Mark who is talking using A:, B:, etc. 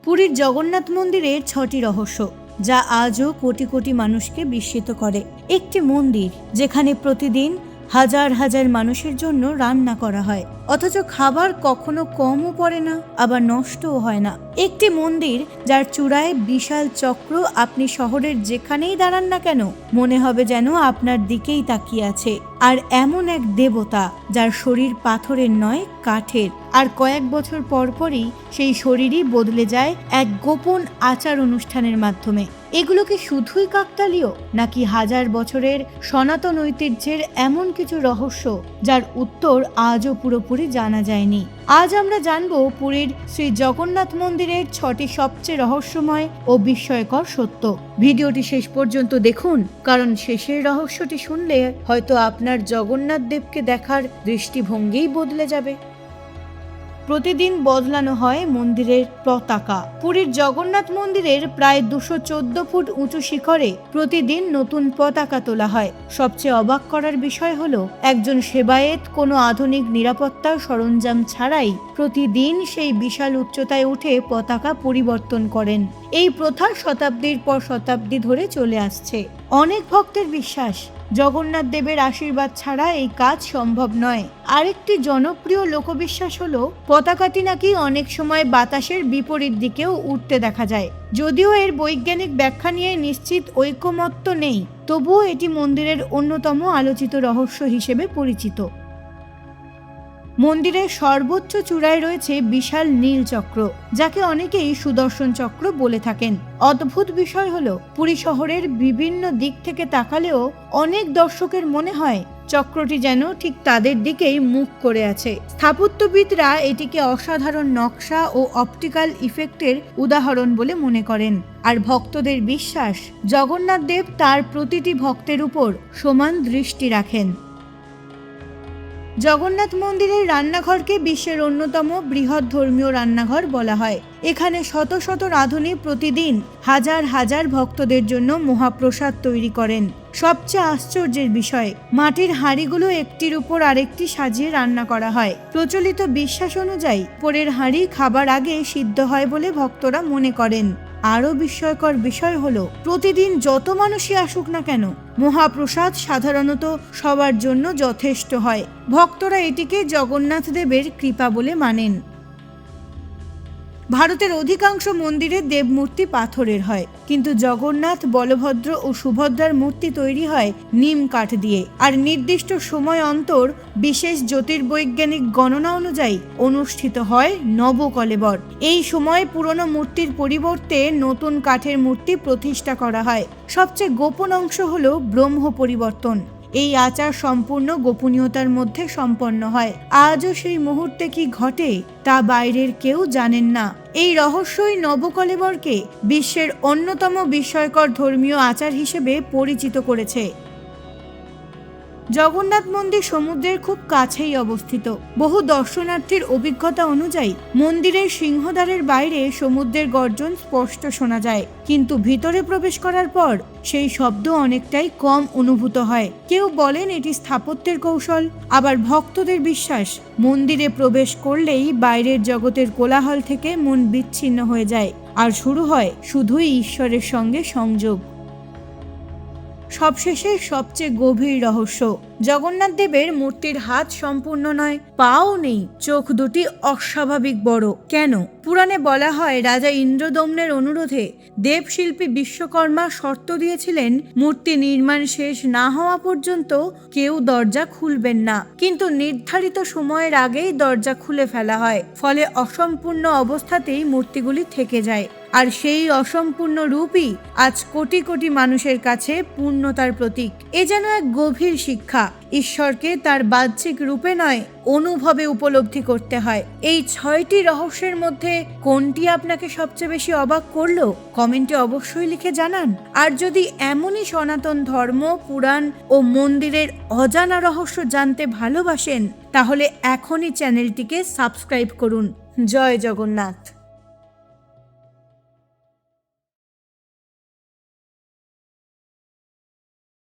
A: পুরীর জগন্নাথ মন্দিরের 6টি রহস্য যা আজও কোটি কোটি মানুষকে বিস্মিত করে। একটি মন্দির যেখানে প্রতিদিন হাজার হাজার মানুষের জন্য রান্না করা হয়, অথচ খাবার কখনো কমও পড়ে না, আবার নষ্টও হয় না। একটি মন্দির যার চূড়ায় বিশাল চক্র, আপনি শহরের যেখানেই দাঁড়ান না কেন মনে হবে যেন আপনার দিকেই তাকিয়ে আছে। আর এমন এক দেবতা যার শরীর পাথরের নয়, কাঠের, আর কয়েক বছর পরপরই সেই শরীরই বদলে যায় এক গোপন আচার অনুষ্ঠানের মাধ্যমে। এগুলো কি শুধুই কাকতালীয়, নাকি হাজার বছরের সনাতন ঐতিহ্যের এমন কিছু রহস্য যার উত্তর আজও পুরোপুরি জানা যায়নি? আজ আমরা জানবো পুরীর শ্রী জগন্নাথ মন্দিরের 6টি সবচেয়ে রহস্যময় ও বিস্ময়কর সত্য। ভিডিওটি শেষ পর্যন্ত দেখুন, কারণ শেষের রহস্যটি শুনলে হয়তো আপনার জগন্নাথ দেবকে দেখার দৃষ্টিভঙ্গিই বদলে যাবে। প্রতিদিন বদলানো হয় মন্দিরের পতাকা। পুরীর জগন্নাথ মন্দিরের প্রায় 214 ফুট উঁচু শিখরে প্রতিদিন নতুন পতাকা তোলা হয়। সবচেয়ে অবাক করার বিষয় হলো, একজন সেবায়েত কোনো আধুনিক নিরাপত্তা সরঞ্জাম ছাড়াই প্রতিদিন সেই বিশাল উচ্চতায় উঠে পতাকা পরিবর্তন করেন। এই প্রথা শতাব্দীর পর শতাব্দী ধরে চলে আসছে। অনেক ভক্তের বিশ্বাস, জগন্নাথ দেবের আশীর্বাদ ছাড়া এই কাজ সম্ভব নয়। আরেকটি জনপ্রিয় লোকবিশ্বাস হলো, পতাকাটি নাকি অনেক সময় বাতাসের বিপরীত দিকেও উঠতে দেখা যায়। যদিও এর বৈজ্ঞানিক ব্যাখ্যা নিয়ে নিশ্চিত ঐকমত্য নেই, তবুও এটি মন্দিরের অন্যতম আলোচিত রহস্য হিসেবে পরিচিত। মন্দিরের সর্বোচ্চ চূড়ায় রয়েছে বিশাল নীল চক্র, যাকে অনেকেই সুদর্শন চক্র বলে থাকেন। অদ্ভুত বিষয় হলো, পুরী শহরের বিভিন্ন দিক থেকে তাকালেও অনেক দর্শকের মনে হয় চক্রটি যেন ঠিক তাদের দিকেই মুখ করে আছে। স্থাপত্যবিদরা এটিকে অসাধারণ নকশা ও অপটিক্যাল ইফেক্টের উদাহরণ বলে মনে করেন। আর ভক্তদের বিশ্বাস, জগন্নাথ দেব তার প্রতিটি ভক্তের উপর সমান দৃষ্টি রাখেন। জগন্নাথ মন্দিরের রান্নাঘরকে বিশ্বের অন্যতম বৃহৎ ধর্মীয় রান্নাঘর বলা হয়। এখানে শত শত রাঁধুনি প্রতিদিন হাজার হাজার ভক্তদের জন্য মহাপ্রসাদ তৈরি করেন। সবচেয়ে আশ্চর্যের বিষয়, মাটির হাঁড়িগুলো একটির উপর আরেকটি সাজিয়ে রান্না করা হয়। প্রচলিত বিশ্বাস অনুযায়ী উপরের হাঁড়ি খাবার আগে সিদ্ধ হয় বলে ভক্তরা মনে করেন। আরো বিস্ময়কর বিষয় হলো, প্রতিদিন যত মানুষই আসুক না কেন, মহাপ্রসাদ সাধারণত সবার জন্য যথেষ্ট হয়। ভক্তরা এটিকে জগন্নাথ দেবের কৃপা বলে মানেন। ভারতের অধিকাংশ মন্দিরে দেবমূর্তি পাথরের হয়, কিন্তু জগন্নাথ, বলভদ্র ও সুভদ্রার মূর্তি তৈরি হয় নিম কাঠ দিয়ে। আর নির্দিষ্ট সময় অন্তর বিশেষ জ্যোতির্বৈজ্ঞানিক গণনা অনুযায়ী অনুষ্ঠিত হয় নবকলেবর। এই সময় পুরনো মূর্তির পরিবর্তে নতুন কাঠের মূর্তি প্রতিষ্ঠা করা হয়। সবচেয়ে গোপন অংশ হলো ব্রহ্ম পরিবর্তন। এই আচার সম্পূর্ণ গোপনীয়তার মধ্যে সম্পন্ন হয়। আজও সেই মুহূর্তে কি ঘটে তা বাইরের কেউ জানেন না। এই রহস্যই নবকলেবরকে বিশ্বের অন্যতম বিস্ময়কর ধর্মীয় আচার হিসেবে পরিচিত করেছে। জগন্নাথ মন্দির সমুদ্রের খুব কাছেই অবস্থিত। বহু দর্শনার্থীর অভিজ্ঞতা অনুযায়ী মন্দিরের সিংহদ্বারের বাইরে সমুদ্রের গর্জন স্পষ্ট শোনা যায়, কিন্তু ভিতরে প্রবেশ করার পর সেই শব্দ অনেকটাই কম অনুভূত হয়। কেউ বলেন এটি স্থাপত্যের কৌশল, আবার ভক্তদের বিশ্বাস, মন্দিরে প্রবেশ করলেই বাইরের জগতের কোলাহল থেকে মন বিচ্ছিন্ন হয়ে যায়, আর শুরু হয় শুধুই ঈশ্বরের সঙ্গে সংযোগ। সবশেষে সবচেয়ে গভীর রহস্য, জগন্নাথ দেবের মূর্তির হাত সম্পূর্ণ নয়, পাও নেই, চোখ দুটি অস্বাভাবিক বড়। কেন? পুরাণে বলা হয়, রাজা ইন্দ্রদম্নের অনুরোধে দেবশিল্পী বিশ্বকর্মা শর্ত দিয়েছিলেন, মূর্তি নির্মাণ শেষ না হওয়া পর্যন্ত কেউ দরজা খুলবেন না। কিন্তু নির্ধারিত সময়ের আগেই দরজা খুলে ফেলা হয়, ফলে অসম্পূর্ণ অবস্থাতেই মূর্তিগুলি থেকে যায়। আর সেই অসম্পূর্ণ রূপই আজ কোটি কোটি মানুষের কাছে পূর্ণতার প্রতীক। এ যেন এক গভীর শিক্ষা, ঈশ্বরকে তার বাহ্যিক রূপে নয়, অনুভবে উপলব্ধি করতে হয়। এই 6টি রহস্যের মধ্যে কোনটি আপনাকে সবচেয়ে বেশি অবাক করলো? কমেন্টে অবশ্যই লিখে জানান। আর যদি এমনই সনাতন ধর্ম, পুরাণ ও মন্দিরের অজানা রহস্য জানতে ভালোবাসেন, তাহলে এখনই চ্যানেলটিকে সাবস্ক্রাইব করুন। জয় জগন্নাথ।